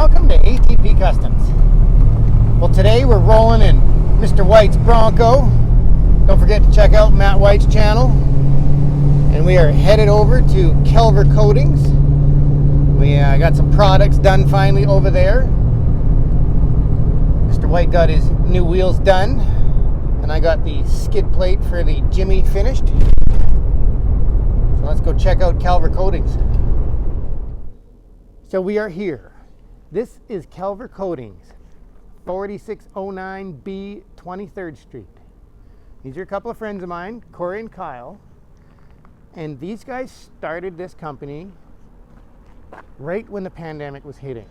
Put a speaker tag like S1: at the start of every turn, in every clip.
S1: Welcome to ATP Customs. Well, today we're rolling in Mr. White's Bronco. Don't forget to check out Matt White's channel. And we are headed over to Kelver Coatings. We got some products done finally over there. Mr. White got his new wheels done, and I got the skid plate for the Jimmy finished. So let's go check out Kelver Coatings. So we are here. This is Kelver Coatings, 4609B 23rd Street. These are a couple of friends of mine, Corey and Kyle. And these guys started this company right when the pandemic was hitting.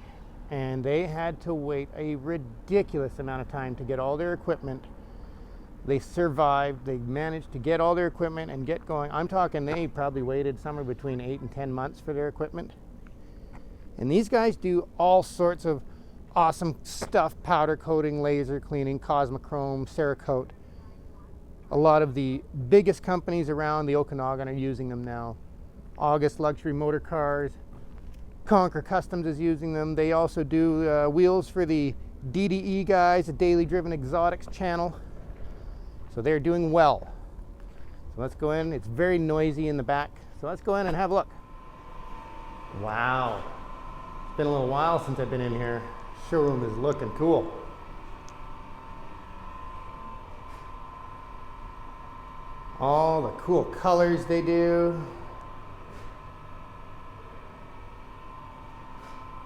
S1: And they had to wait a ridiculous amount of time to get all their equipment. They survived. They managed to get all their equipment and get going. I'm talking they probably waited somewhere between 8 and 10 months for their equipment. And these guys do all sorts of awesome stuff: powder coating, laser cleaning, Cosmichrome, Ceracote. A lot of the biggest companies around the Okanagan are using them now. August Luxury Motor Cars, Conquer Customs is using them. They also do wheels for the DDE guys, the Daily Driven Exotics channel. So they're doing well. So let's go in. It's very noisy in the back. So let's go in and have a look. Wow. It's been a little while since I've been in here. Showroom is looking cool. All the cool colors they do.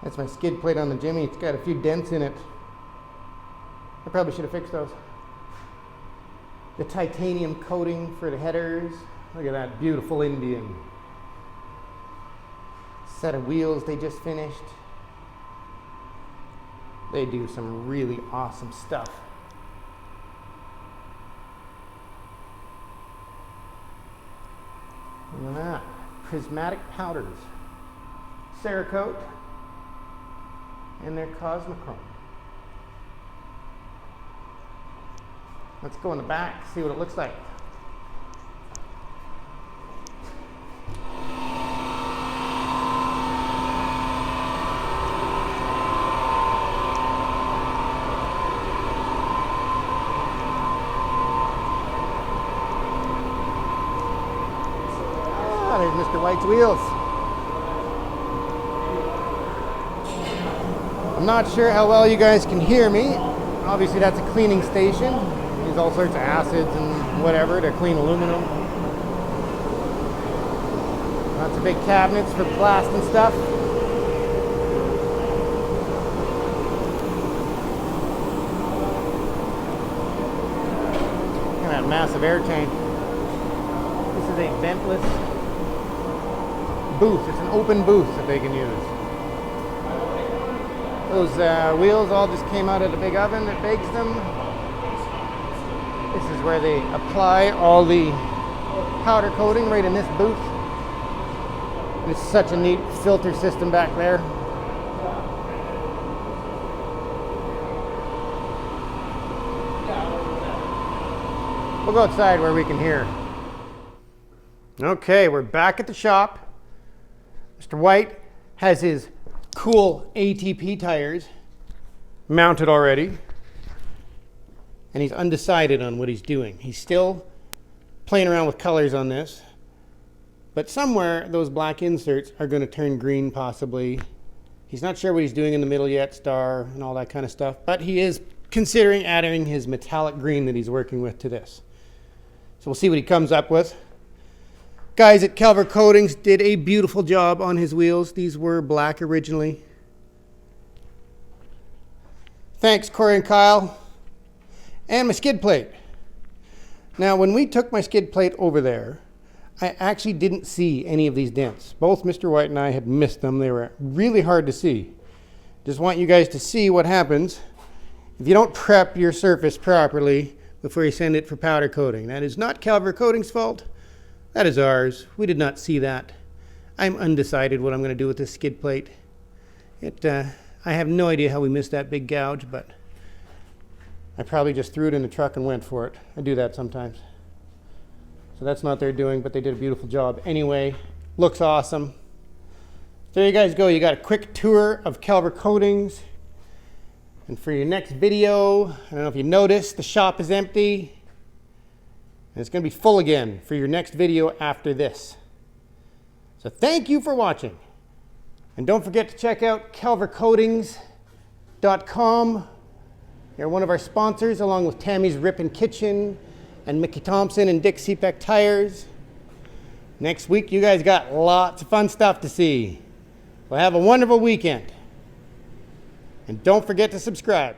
S1: That's my skid plate on the Jimmy. It's got a few dents in it. I probably should have fixed those. The titanium coating for the headers. Look at that beautiful Indian. Set of wheels they just finished. They do some really awesome stuff. Look at that. Prismatic powders. Ceracote. And their Cosmichrome. Let's go in the back, see what it looks like. Ah, there's Mr. White's wheels. I'm not sure how well you guys can hear me. Obviously that's a cleaning station. Use all sorts of acids and whatever to clean aluminum. Lots of big cabinets for blast and stuff. Look at that massive air tank. This is a ventless booth. It's an open booth that they can use. Those wheels all just came out of the big oven that bakes them. This is where they apply all the powder coating, right in this booth. It's such a neat filter system back there. We'll go outside where we can hear. Okay, we're back at the shop. Mr. White has his cool ATP tires mounted already, and he's undecided on what he's doing. He's still playing around with colors on this, but somewhere those black inserts are going to turn green possibly. He's not sure what he's doing in the middle yet, star and all that kind of stuff, but he is considering adding his metallic green that he's working with to this. So we'll see what he comes up with. Guys at Kelver Coatings did a beautiful job on his wheels. These were black originally. Thanks, Corey and Kyle. And my skid plate. Now, when we took my skid plate over there, I actually didn't see any of these dents. Both Mr. White and I had missed them. They were really hard to see. Just want you guys to see what happens if you don't prep your surface properly before you send it for powder coating. That is not Kelver Coatings' fault. That is ours. We did not see that. I'm undecided what I'm going to do with this skid plate. I have no idea how we missed that big gouge, but I probably just threw it in the truck and went for it. I do that sometimes. So that's not their doing, but they did a beautiful job. Anyway, looks awesome. There you guys go. You got a quick tour of Kelver Coatings. And for your next video, I don't know if you noticed, the shop is empty. And it's going to be full again for your next video after this. So thank you for watching. And don't forget to check out kelvercoatings.com. They're one of our sponsors, along with Tammy's Rippin' Kitchen and Mickey Thompson and Dick CPEC Tires. Next week, you guys got lots of fun stuff to see. Well, have a wonderful weekend. And don't forget to subscribe.